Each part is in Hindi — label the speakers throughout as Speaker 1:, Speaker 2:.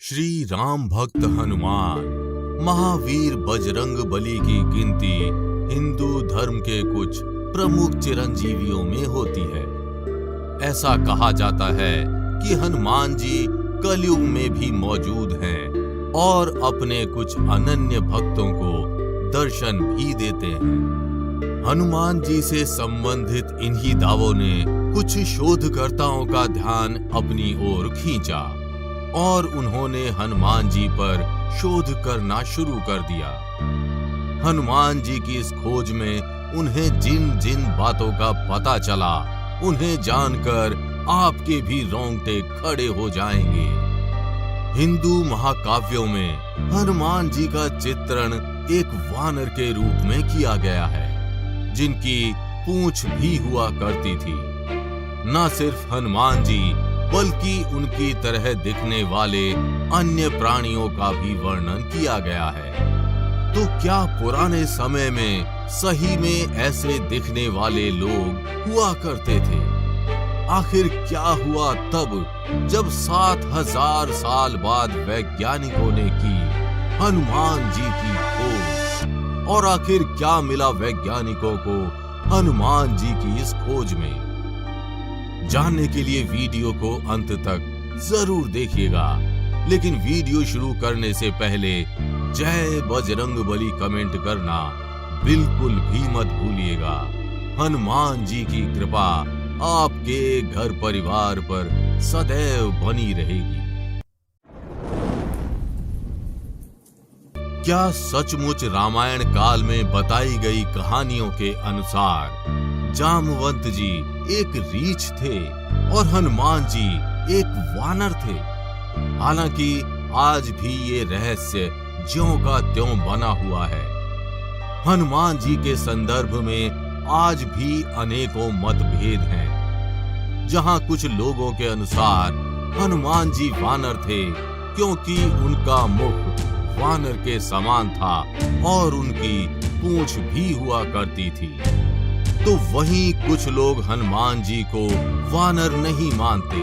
Speaker 1: श्री राम भक्त हनुमान महावीर बजरंग बली की गिनती हिंदू धर्म के कुछ प्रमुख चिरंजीवियों में होती है। ऐसा कहा जाता है कि हनुमान जी कलयुग में भी मौजूद हैं और अपने कुछ अनन्य भक्तों को दर्शन भी देते हैं। हनुमान जी से संबंधित इन्हीं दावों ने कुछ शोधकर्ताओं का ध्यान अपनी ओर खींचा और उन्होंने हनुमान जी पर शोध करना शुरू कर दिया। हनुमान जी की इस खोज में उन्हें जिन जिन बातों का पता चला, उन्हें जानकर आपके भी रोंगटे खड़े हो जाएंगे। हिंदू महाकाव्यों में हनुमान जी का चित्रण एक वानर के रूप में किया गया है, जिनकी पूंछ भी हुआ करती थी। न सिर्फ हनुमान जी बल्कि उनकी तरह दिखने वाले अन्य प्राणियों का भी वर्णन किया गया है। तो क्या पुराने समय में सही में ऐसे दिखने वाले लोग हुआ करते थे? आखिर क्या हुआ तब जब 7000 साल बाद वैज्ञानिकों ने की हनुमान जी की खोज? और आखिर क्या मिला वैज्ञानिकों को हनुमान जी की इस खोज में? जानने के लिए वीडियो को अंत तक जरूर देखिएगा। लेकिन वीडियो शुरू करने से पहले जय बजरंग बली कमेंट करना बिल्कुल भी मत भूलिएगा। हनुमान जी की कृपा आपके घर परिवार पर सदैव बनी रहेगी। क्या सचमुच रामायण काल में बताई गई कहानियों के अनुसार जामवंत जी एक रीछ थे और हनुमान जी एक वानर थे? हालांकि आज भी ये रहस्य ज्यों का त्यों बना हुआ है। हनुमान जी के संदर्भ में आज भी अनेकों मतभेद हैं। जहां कुछ लोगों के अनुसार हनुमान जी वानर थे क्योंकि उनका मुख वानर के समान था और उनकी पूंछ भी हुआ करती थी, तो वहीं कुछ लोग हनुमान जी को वानर नहीं मानते।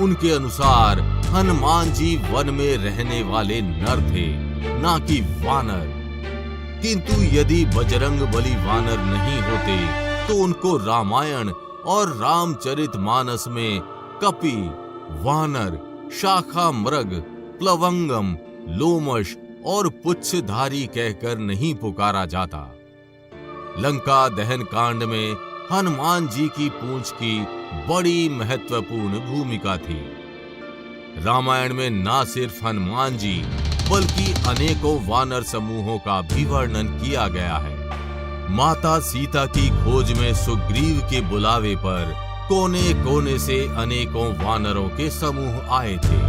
Speaker 1: उनके अनुसार हनुमान जी वन में रहने वाले नर थे, ना कि वानर। किंतु यदि बजरंग बली वानर नहीं होते तो उनको रामायण और रामचरितमानस में कपि, वानर, शाखा मृग, प्लवंगम, लोमश और पुच्छधारी कहकर नहीं पुकारा जाता। लंका दहन कांड में हनुमान जी की पूंछ की बड़ी महत्वपूर्ण भूमिका थी। रामायण में न सिर्फ हनुमान जी बल्कि अनेकों वानर समूहों का भी वर्णन किया गया है। माता सीता की खोज में सुग्रीव के बुलावे पर कोने कोने से अनेकों वानरों के समूह आए थे।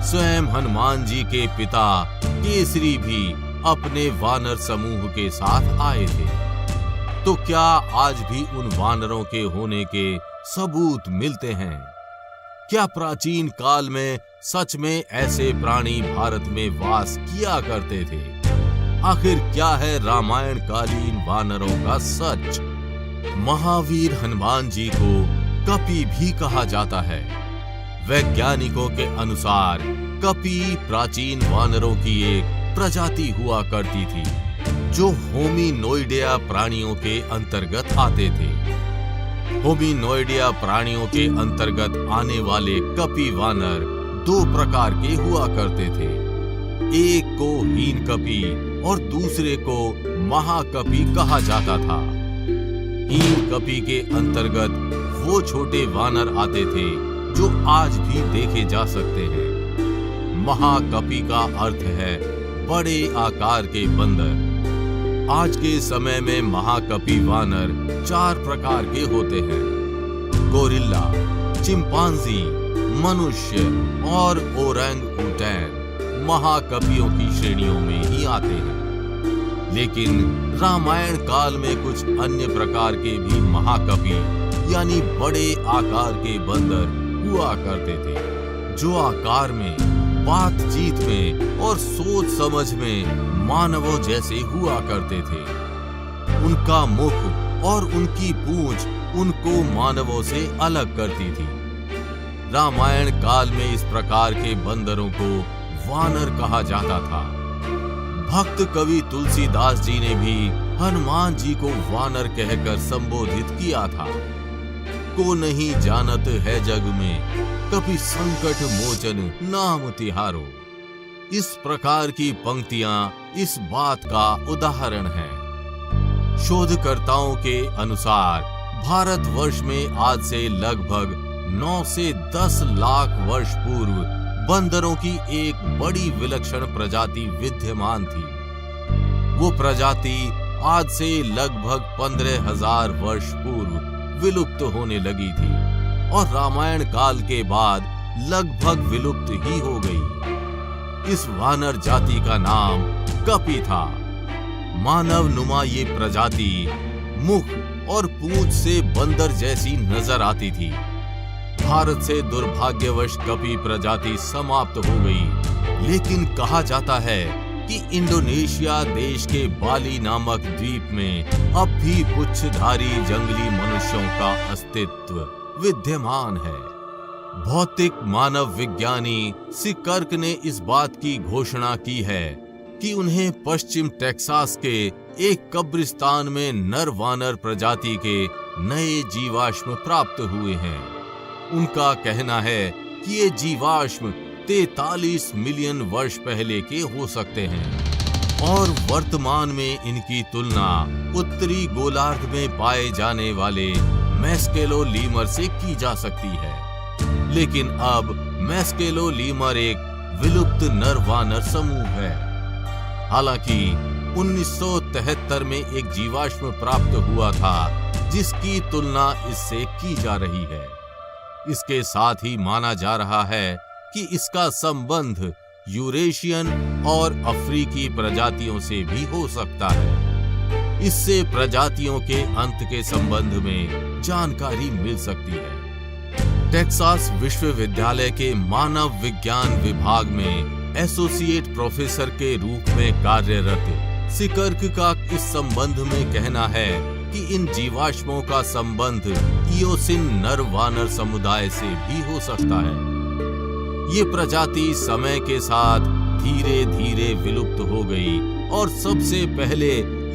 Speaker 1: स्वयं हनुमान जी के पिता केसरी भी अपने वानर समूह के साथ आए थे। तो क्या आज भी उन वानरों के होने के सबूत मिलते हैं? क्या प्राचीन काल में सच में ऐसे प्राणी भारत में वास किया करते थे? आखिर क्या है रामायण कालीन वानरों का सच? महावीर हनुमान जी को कपि भी कहा जाता है। वैज्ञानिकों के अनुसार कपि प्राचीन वानरों की एक प्रजाति हुआ करती थी जो होमिनोइडिया प्राणियों के अंतर्गत आते थे। होमिनोइडिया प्राणियों के अंतर्गत आने वाले कपि वानर दो प्रकार के हुआ करते थे। एक को हीन कपि और दूसरे को महाकपि कहा जाता था। हीन कपि के अंतर्गत वो छोटे वानर आते थे जो आज भी देखे जा सकते हैं। महाकपि का अर्थ है बड़े आकार के बंदर। आज के समय में महाकपि वानर 4 प्रकार के होते हैं: गोरिल्ला, चिंपांजी, मनुष्य और ओरंग-उटैन महाकपियों की श्रेणियों में ही आते हैं। लेकिन रामायण काल में कुछ अन्य प्रकार के भी महाकपि यानी बड़े आकार के बंदर हुआ करते थे, जो आकार में, बातचीत में और सोच समझ में मानवों जैसे हुआ करते थे। उनका मुख और उनकी पूंछ उनको मानवों से अलग करती थी। रामायण काल में इस प्रकार के बंदरों को वानर कहा जाता था। भक्त कवि तुलसीदास जी ने भी हनुमान जी को वानर कहकर संबोधित किया था। को नहीं जानत है जग में, कभी संकट मोचन नाम तिहारो। इस प्रकार की पंक्तियां इस बात का उदाहरण है। शोधकर्ताओं के अनुसार भारतवर्ष में आज से लगभग 9 से 10 लाख वर्ष पूर्व बंदरों की एक बड़ी विलक्षण प्रजाति विद्यमान थी। वो प्रजाति आज से लगभग 15,000 वर्ष पूर्व विलुप्त होने लगी थी और रामायण काल के बाद लगभग विलुप्त ही हो गई। इस वानर जाति का नाम कपि था। मानव नुमा ये प्रजाति मुख और पूंछ से बंदर जैसी नजर आती थी। भारत से दुर्भाग्यवश कपि प्रजाति समाप्त हो गई, लेकिन कहा जाता है कि इंडोनेशिया देश के बाली नामक द्वीप में अब भी पुच्छधारी जंगली मनुष्यों का अस्तित्व विद्यमान है। भौतिक मानव विज्ञानी सिकर्क ने इस बात की घोषणा की है कि उन्हें पश्चिम टेक्सास के एक कब्रिस्तान में नर वानर प्रजाति के नए जीवाश्म प्राप्त हुए हैं। उनका कहना है कि ये जीवाश्म 43 मिलियन वर्ष पहले के हो सकते हैं और वर्तमान में इनकी तुलना उत्तरी गोलार्ध में पाए जाने वाले मैस्केलो लीमर से की जा सकती है। लेकिन अब मैस्केलो लीमर एक विलुप्त नर वानर समूह है। हालांकि 1973 में एक जीवाश्म प्राप्त हुआ था जिसकी तुलना इससे की जा रही है। इसके साथ ही माना जा रहा है कि इसका संबंध यूरेशियन और अफ्रीकी प्रजातियों से भी हो सकता है। इससे प्रजातियों के अंत के संबंध में जानकारी मिल सकती है। टेक्सास विश्वविद्यालय के मानव विज्ञान विभाग में एसोसिएट प्रोफेसर के रूप में कार्यरत सिकर्क का इस संबंध में कहना है कि इन जीवाश्मों का संबंध इयोसिन नर वानर समुदाय से भी हो सकता है। ये प्रजाति समय के साथ धीरे धीरे विलुप्त हो गई और सबसे पहले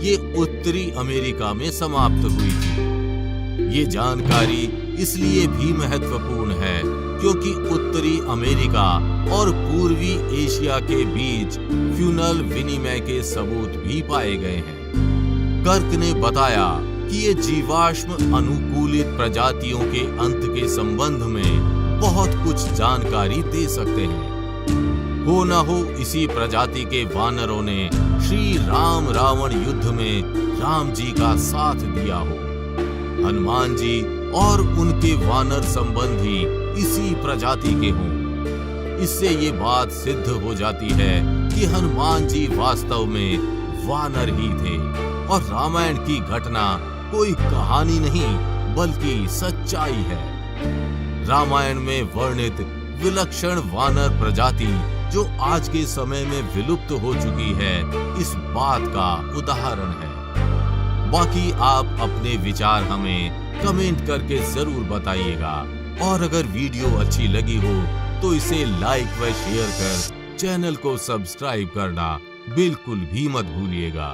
Speaker 1: ये उत्तरी अमेरिका में समाप्त हुई थी। ये जानकारी इसलिए भी महत्वपूर्ण है क्योंकि उत्तरी अमेरिका और पूर्वी एशिया के बीच फ्यूनल विनिमय के सबूत भी पाए गए हैं। कर्क ने बताया कि ये जीवाश्म अनुकूलित प्रजातियों के अंत के संबंध में बहुत कुछ जानकारी दे सकते हैं। हो न हो इसी प्रजाति के वानरों ने श्री राम रावण युद्ध में राम जी का साथ दिया हो। हनुमान जी और उनके वानर संबंधी इसी प्रजाति के हों। इससे ये बात सिद्ध हो जाती है कि हनुमान जी वास्तव में वानर ही थे और रामायण की घटना कोई कहानी नहीं बल्कि सच्चाई है। रामायण में वर्णित विलक्षण वानर प्रजाति जो आज के समय में विलुप्त हो चुकी है, इस बात का उदाहरण है। बाकी आप अपने विचार हमें कमेंट करके जरूर बताइएगा और अगर वीडियो अच्छी लगी हो तो इसे लाइक व शेयर कर चैनल को सब्सक्राइब करना बिल्कुल भी मत भूलिएगा।